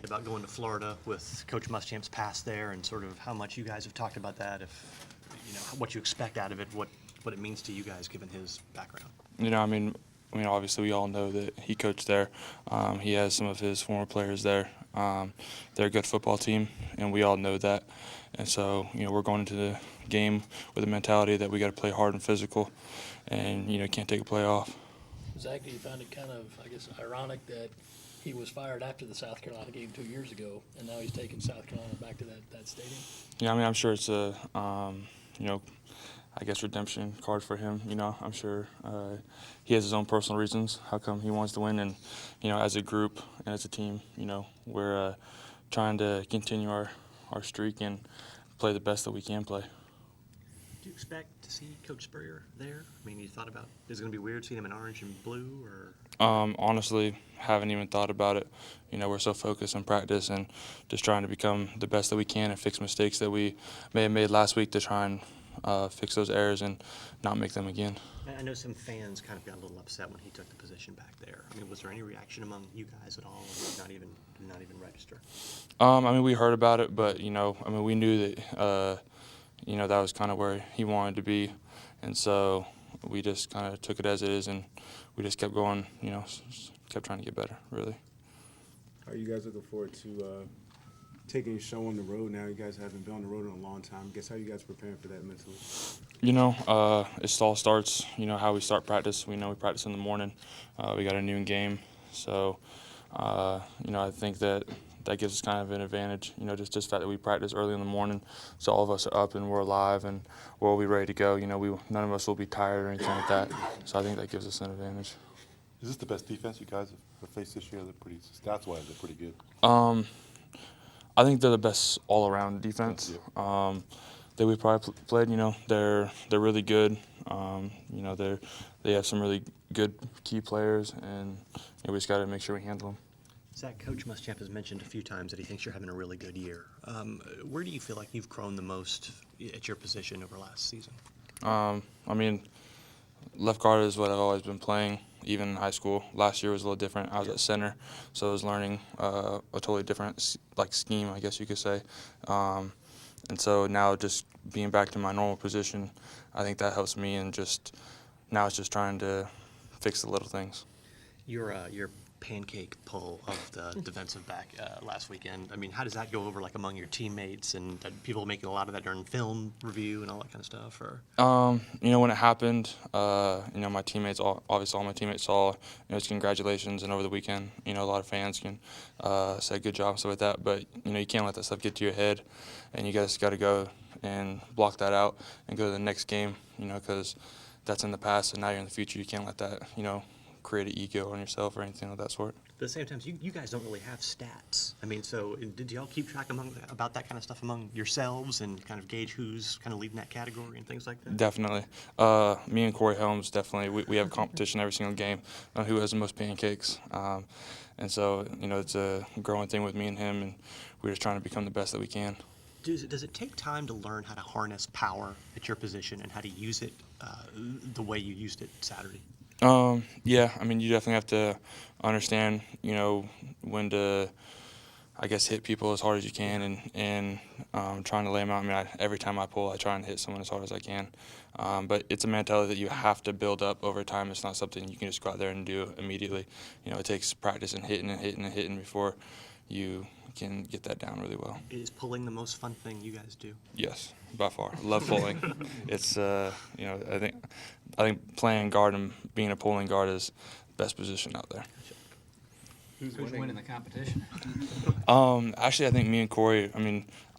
about going to Florida with Coach Muschamp's past there, and sort of how much you guys have talked about that. If what you expect out of it, what it means to you guys given his background. Obviously we all know that he coached there. He has some of his former players there. They're a good football team, and we all know that. And so, we're going into the game with a mentality that we got to play hard and physical, and can't take a play off. Zach, do you find it kind of, ironic that he was fired after the South Carolina game 2 years ago, and now he's taking South Carolina back to that stadium? Yeah, I'm sure it's a, redemption card for him. I'm sure he has his own personal reasons how come he wants to win, and as a group and as a team, we're trying to continue our streak and play the best that we can play. Do you expect to see Coach Spurrier there? You thought about, is it going to be weird seeing him in orange and blue, or? Honestly, haven't even thought about it. We're so focused on practice and just trying to become the best that we can and fix mistakes that we may have made last week to try and fix those errors and not make them again. I know some fans kind of got a little upset when he took the position back there. Was there any reaction among you guys at all? Or not even register? We heard about it, but we knew that that was kind of where he wanted to be, and so we just kind of took it as it is, and we just kept going. Kept trying to get better, really. How are you guys looking forward to taking your show on the road now? You guys haven't been on the road in a long time. How are you guys preparing for that mentally? It all starts, how we start practice. We know we practice in the morning. We got a noon game. So, I think that gives us kind of an advantage, just the fact that we practice early in the morning. So all of us are up and we're alive and we'll be ready to go. None of us will be tired or anything like that. So I think that gives us an advantage. Is this the best defense you guys have faced this year? Stats-wise, they're pretty good. I think they're the best all-around defense that we probably played. They're really good. They have some really good key players, and we just got to make sure we handle them. Zack, Coach Muschamp has mentioned a few times that he thinks you're having a really good year. Where do you feel like you've grown the most at your position over last season? Left guard is what I've always been playing, even in high school. Last year was a little different. I was at center, so I was learning a totally different scheme, I guess you could say. And so now just being back to my normal position, I think that helps me, and now it's just trying to fix the little things. Your pancake pull of the defensive back last weekend, how does that go over among your teammates, and people making a lot of that during film review and all that kind of stuff? Or when it happened, my teammates, obviously all my teammates saw, it's congratulations, and over the weekend, a lot of fans can say good job and stuff like that, but you can't let that stuff get to your head, and you guys got to go and block that out and go to the next game, because that's in the past, and now you're in the future. You can't let that, create an ego on yourself or anything of that sort. But at the same time, you guys don't really have stats. So did y'all keep track about that kind of stuff among yourselves and kind of gauge who's kind of leading that category and things like that? Definitely. Me and Corey Helms, definitely, we have a competition every single game on who has the most pancakes. And so, it's a growing thing with me and him, and we're just trying to become the best that we can. Does it take time to learn how to harness power at your position and how to use it the way you used it Saturday? Yeah, you definitely have to understand, when to, hit people as hard as you can, and trying to lay them out. Every time I pull, I try and hit someone as hard as I can. But it's a mentality that you have to build up over time. It's not something you can just go out there and do immediately. It takes practice and hitting before you can get that down really well. Is pulling the most fun thing you guys do? Yes, by far. Love pulling. It's I think playing guard and being a pulling guard is the best position out there. Who's winning the competition? Actually, I think me and Corey.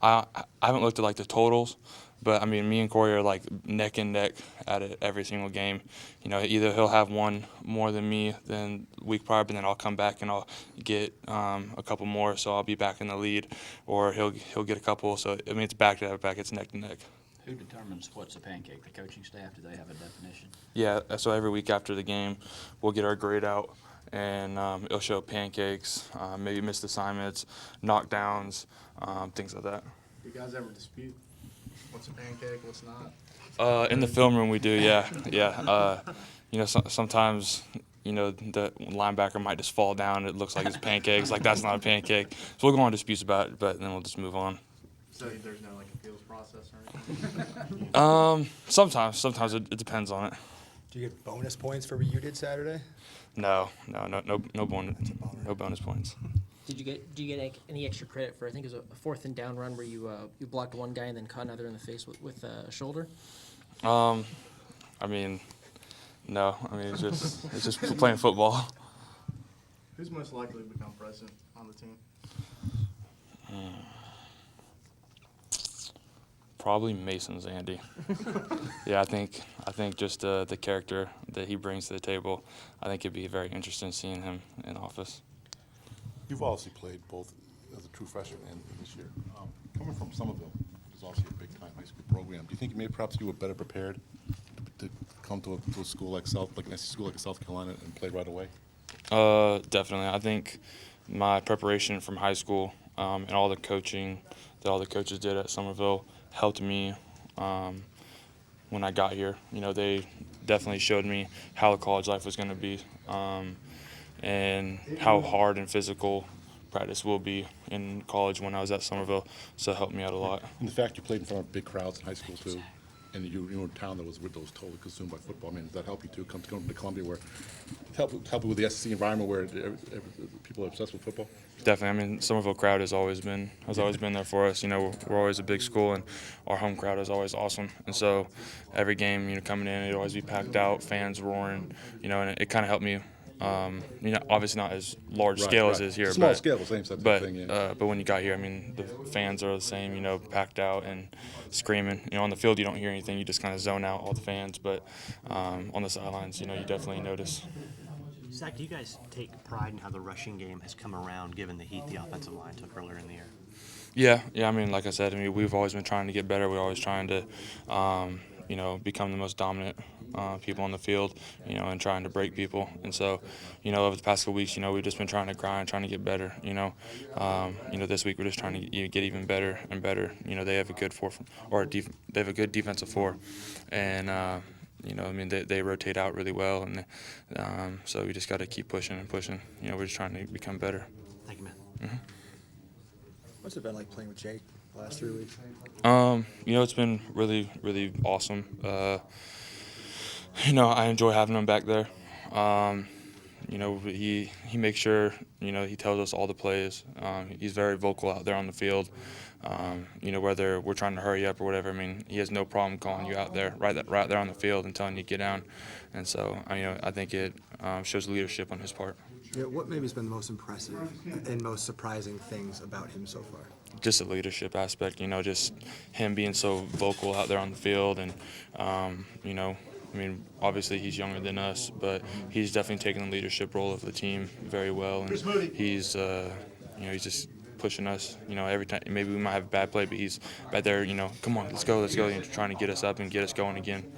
I haven't looked at the totals, but me and Corey are neck and neck at it every single game. Either he'll have one more than me than week prior, but then I'll come back and I'll get a couple more, so I'll be back in the lead, or he'll get a couple. So it's back to back. It's neck to neck. Who determines what's a pancake? The coaching staff? Do they have a definition? Yeah. So every week after the game, we'll get our grade out, and it'll show pancakes, maybe missed assignments, knockdowns, things like that. Do you guys ever dispute what's a pancake, what's not? In the film room we do, yeah. Sometimes the linebacker might just fall down. It looks like it's pancakes. Like, that's not a pancake. So we'll go on disputes about it, but then we'll just move on. So there's no like appeals process or anything? Sometimes it depends on it. Do you get bonus points for what you did Saturday? No bonus points. Do you get any extra credit for, I think it was a 4th and down run where you blocked one guy and then caught another in the face with a shoulder? I mean, no. I mean, it's just playing football. Who's most likely to become president on the team? Probably Mason Zandy. Yeah, I think just the character that he brings to the table, I think it'd be very interesting seeing him in office. You've obviously played both as a true freshman and this year. Coming from Somerville, which is obviously a big-time high school program, do you think maybe perhaps you were better prepared to come to a school like an SC school like South Carolina and play right away? Definitely. I think my preparation from high school and all the coaching that all the coaches did at Somerville helped me when I got here. They definitely showed me how the college life was going to be and how hard and physical practice will be in college when I was at Somerville. So it helped me out a lot. And the fact you played in front of big crowds in high school too, and you were in a town that was totally consumed by football. I mean, does that help you too? Come to Columbia, where help you with the SEC environment where people are obsessed with football. Definitely. I mean, Somerville crowd has always been there for us. We're always a big school, and our home crowd is always awesome. And so every game, coming in, it'd always be packed out, fans roaring. And it kind of helped me. Obviously not as large scale as it is here, Small scale, same type of thing. Yeah. But when you got here, I mean, the fans are the same. Packed out and screaming. On the field, you don't hear anything. You just kind of zone out all the fans. But on the sidelines, you definitely notice. Zach, do you guys take pride in how the rushing game has come around, given the heat the offensive line took earlier in the year? Yeah. I mean, like I said, we've always been trying to get better. We're always trying to, become the most dominant people on the field, and trying to break people. And so, over the past couple weeks, we've just been trying to grind, trying to get better. This week we're just trying to get even better and better. They have a good they have a good defensive four, and they rotate out really well, and so we just got to keep pushing and pushing. We're just trying to become better. Thank you, man. Mm-hmm. What's it been like playing with Jake the last 3 weeks? It's been really, really awesome. I enjoy having him back there. He makes sure, he tells us all the plays. He's very vocal out there on the field. Whether we're trying to hurry up or whatever, he has no problem calling you out there, right there on the field and telling you to get down. And so, I think it shows leadership on his part. Yeah, what maybe has been the most impressive and most surprising things about him so far? Just the leadership aspect, just him being so vocal out there on the field. And, obviously he's younger than us, but he's definitely taken the leadership role of the team very well. And he's just pushing us, every time. Maybe we might have a bad play, but he's right there, come on, let's go, and trying to get us up and get us going again.